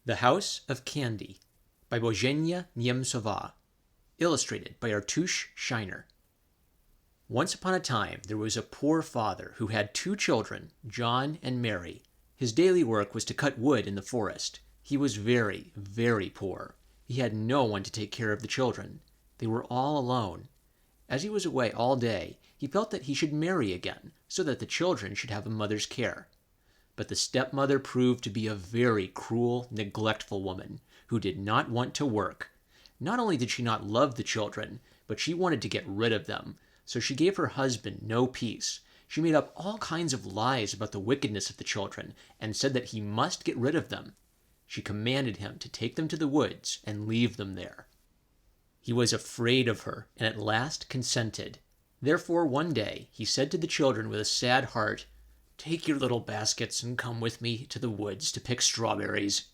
The House of Candy by Bożena Niemcowa, illustrated by Artusz Scheiner. Once upon a time there was a poor father who had two children, John and Mary. His daily work was to cut wood in the forest. He was very, very poor. He had no one to take care of the children. They were all alone. As he was away all day, he felt that he should marry again, so that the children should have a mother's care. But the stepmother proved to be a very cruel, neglectful woman who did not want to work. Not only did she not love the children, but she wanted to get rid of them, so she gave her husband no peace. She made up all kinds of lies about the wickedness of the children and said that he must get rid of them. She commanded him to take them to the woods and leave them there. He was afraid of her and at last consented. Therefore one day he said to the children with a sad heart, "Take your little baskets and come with me to the woods to pick strawberries."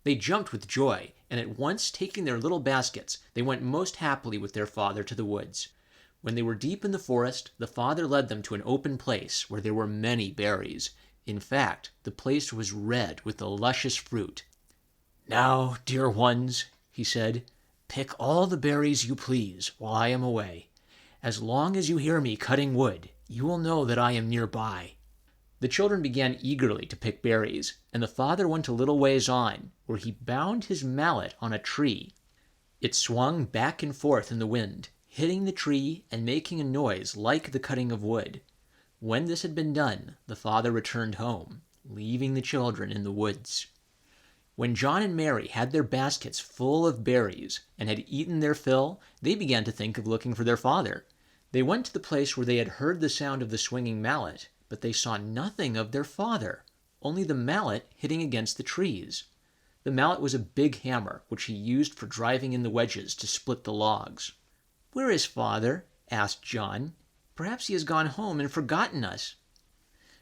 They jumped with joy, and at once taking their little baskets, they went most happily with their father to the woods. When they were deep in the forest, the father led them to an open place where there were many berries. In fact, the place was red with the luscious fruit. "Now, dear ones," he said, "pick all the berries you please while I am away. As long as you hear me cutting wood, you will know that I am nearby." The children began eagerly to pick berries, and the father went a little ways on, where he bound his mallet on a tree. It swung back and forth in the wind, hitting the tree and making a noise like the cutting of wood. When this had been done, the father returned home, leaving the children in the woods. When John and Mary had their baskets full of berries and had eaten their fill, they began to think of looking for their father. They went to the place where they had heard the sound of the swinging mallet, but they saw nothing of their father, only the mallet hitting against the trees. The mallet was a big hammer, which he used for driving in the wedges to split the logs. "Where is father?" asked John. "Perhaps he has gone home and forgotten us."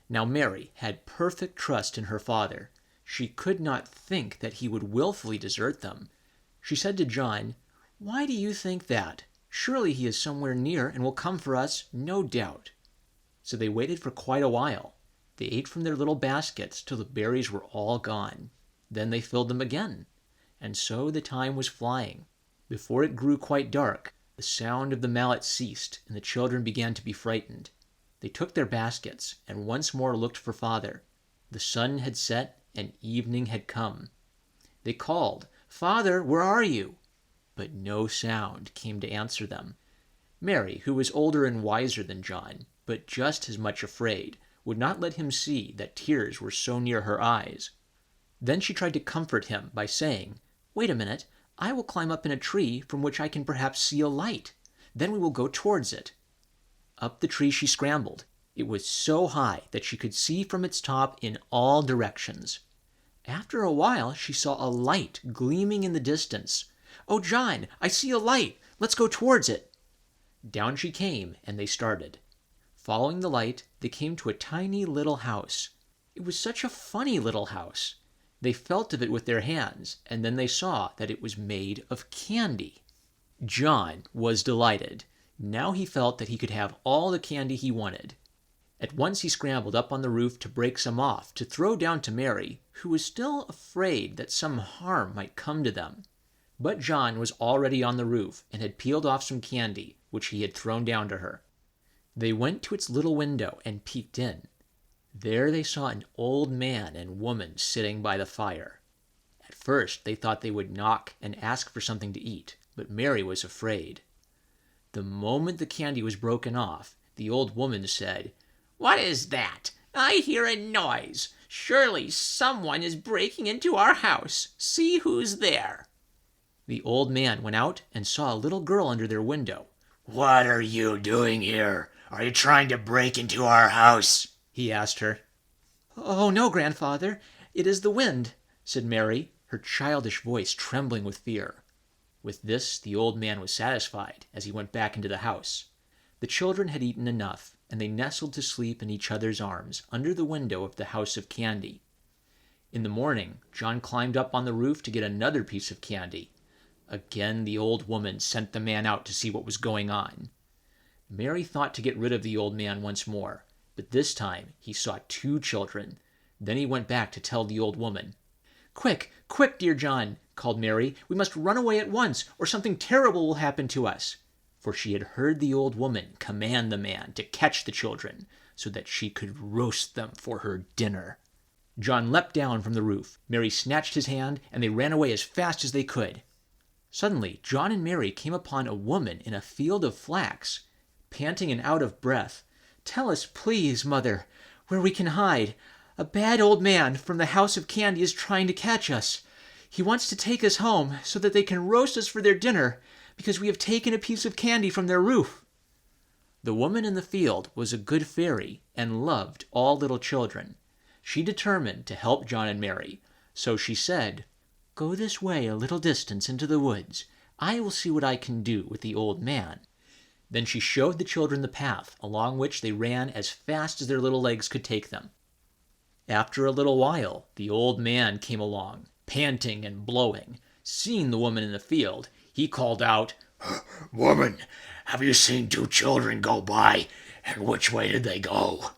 Now Mary had perfect trust in her father. She could not think that he would willfully desert them. She said to John, "Why do you think that? Surely he is somewhere near and will come for us, no doubt." So they waited for quite a while. They ate from their little baskets till the berries were all gone. Then they filled them again. And so the time was flying. Before it grew quite dark, the sound of the mallet ceased, and the children began to be frightened. They took their baskets and once more looked for father. The sun had set and evening had come. They called, "Father, where are you?" But no sound came to answer them. Mary, who was older and wiser than John, but just as much afraid, would not let him see that tears were so near her eyes. Then she tried to comfort him by saying, "Wait a minute, I will climb up in a tree from which I can perhaps see a light. Then we will go towards it." Up the tree she scrambled. It was so high that she could see from its top in all directions. After a while she saw a light gleaming in the distance. "Oh, John, I see a light. Let's go towards it." Down she came, and they started. Following the light, they came to a tiny little house. It was such a funny little house. They felt of it with their hands, and then they saw that it was made of candy. John was delighted. Now he felt that he could have all the candy he wanted. At once he scrambled up on the roof to break some off, to throw down to Mary, who was still afraid that some harm might come to them. But John was already on the roof and had peeled off some candy, which he had thrown down to her. They went to its little window and peeked in. There they saw an old man and woman sitting by the fire. At first they thought they would knock and ask for something to eat, but Mary was afraid. The moment the candy was broken off, the old woman said, "What is that? I hear a noise. Surely someone is breaking into our house. See who's there." The old man went out and saw a little girl under their window. "What are you doing here? Are you trying to break into our house?" he asked her. "Oh, no, grandfather. It is the wind," said Mary, her childish voice trembling with fear. With this the old man was satisfied as he went back into the house. The children had eaten enough, and they nestled to sleep in each other's arms under the window of the house of candy. In the morning, John climbed up on the roof to get another piece of candy. Again the old woman sent the man out to see what was going on. Mary thought to get rid of the old man once more, but this time he saw two children. Then he went back to tell the old woman, "Quick, "Quick, dear John," called Mary. "We must run away at once, or something terrible will happen to us." For she had heard the old woman command the man to catch the children so that she could roast them for her dinner. John leapt down from the roof. Mary snatched his hand, and they ran away as fast as they could. Suddenly, John and Mary came upon a woman in a field of flax, panting and out of breath. "Tell us, please, mother, where we can hide. A bad old man from the house of candy is trying to catch us. He wants to take us home so that they can roast us for their dinner, because we have taken a piece of candy from their roof." The woman in the field was a good fairy and loved all little children. She determined to help John and Mary, so she said, "Go this way a little distance into the woods. I will see what I can do with the old man." Then she showed the children the path along which they ran as fast as their little legs could take them. After a little while, the old man came along, panting and blowing. Seeing the woman in the field, he called out, "Woman, have you seen 2 children go by, and which way did they go?"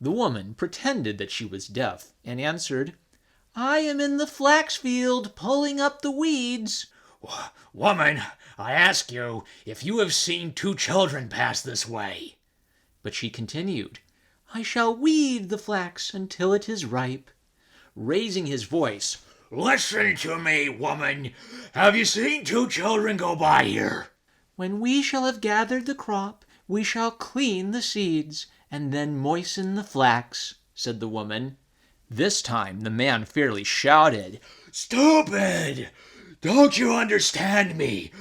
The woman pretended that she was deaf and answered, "I am in the flax field pulling up the weeds." "Woman, I ask you if you have seen 2 children pass this way." But she continued, "I shall weed the flax until it is ripe." Raising his voice, "Listen to me, woman. Have you seen 2 children go by here?" "When we shall have gathered the crop, we shall clean the seeds and then moisten the flax," said the woman. This time the man fairly shouted, "Stupid! Don't you understand me?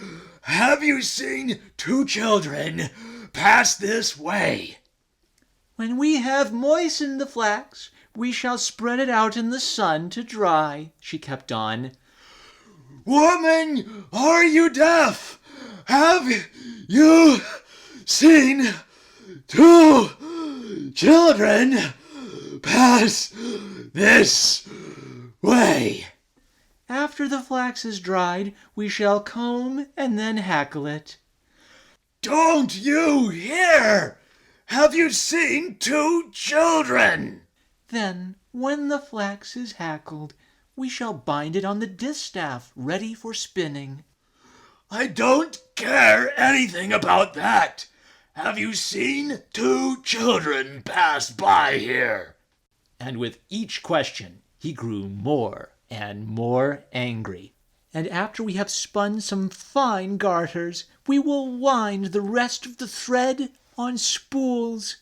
Have you seen 2 children pass this way?" "When we have moistened the flax, we shall spread it out in the sun to dry," she kept on. "Woman, are you deaf? Have you seen 2 children pass this way?" "After the flax is dried, we shall comb and then hackle it." "Don't you hear? Have you seen 2 children?" "Then, when the flax is hackled, we shall bind it on the distaff, ready for spinning." "I don't care anything about that. Have you seen 2 children pass by here?" And with each question, he grew more and more angry. "And after we have spun some fine garters, we will wind the rest of the thread on spools."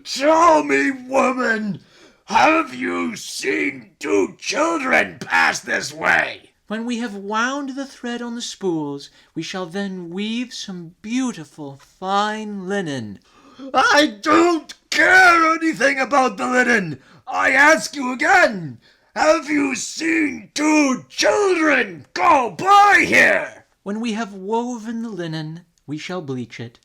"Tell me, woman, have you seen 2 children pass this way?" "When we have wound the thread on the spools, we shall then weave some beautiful fine linen." "I don't care anything about the linen. I ask you again, have you seen 2 children go by here?" "When we have woven the linen, we shall bleach it.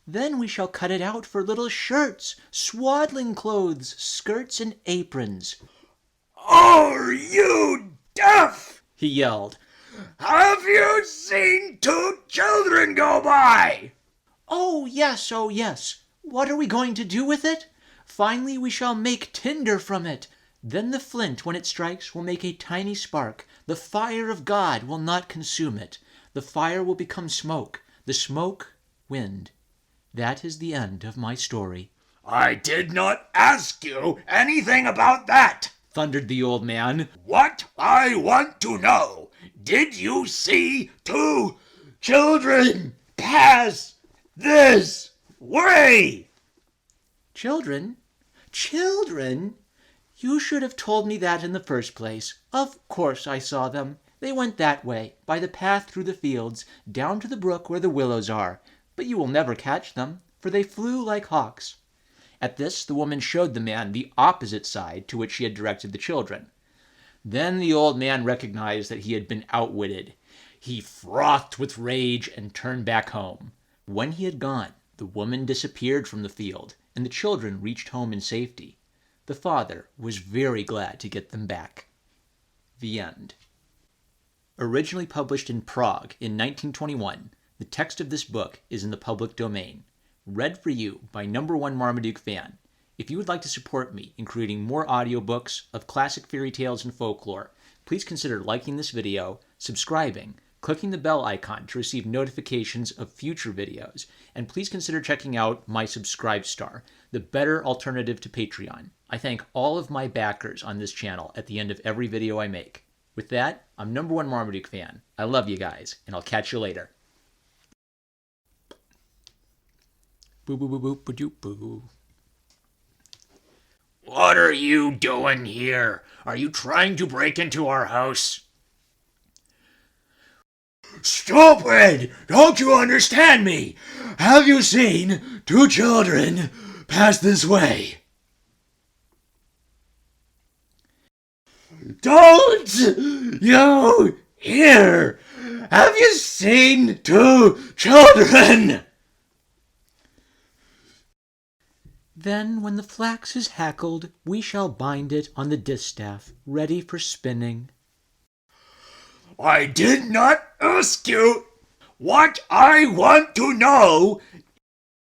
Then we shall cut it out for little shirts, swaddling clothes, skirts, and aprons." "Are you deaf?" he yelled. "Have you seen 2 children go by?" Oh yes, oh yes. What are we going to do with it? Finally, we shall make tinder from it. Then the flint, when it strikes, will make a tiny spark. The fire of God will not consume it. The fire will become smoke. The smoke, wind. That is the end of my story." "I did not ask you anything about that," thundered the old man. "What I want to know, did you see 2 children pass this way?" Children? Children? You should have told me that in the first place. Of course I saw them. They went that way, by the path through the fields, down to the brook where the willows are. But you will never catch them, for they flew like hawks. At this, the woman showed the man the opposite side to which she had directed the children. Then the old man recognized that he had been outwitted. He frothed with rage and turned back home. When he had gone, the woman disappeared from the field, and the children reached home in safety. The father was very glad to get them back. The end. Originally published in Prague in 1921, the text of this book is in the public domain. Read for you by #1 Marmaduke fan. If you would like to support me in creating more audiobooks of classic fairy tales and folklore, please consider liking this video, subscribing, clicking the bell icon to receive notifications of future videos, and please consider checking out my Subscribe Star, the better alternative to Patreon. I thank all of my backers on this channel at the end of every video I make. With that, I'm #1 Marmaduke fan. I love you guys, and I'll catch you later. Boo boo boo boo boo doo boo. What are you doing here? Are you trying to break into our house? Stupid! Don't you understand me? Have you seen 2 children pass this way? Don't you hear? Have you seen 2 children? Then, when the flax is hackled, we shall bind it on the distaff, ready for spinning. I did not ask you. What I want to know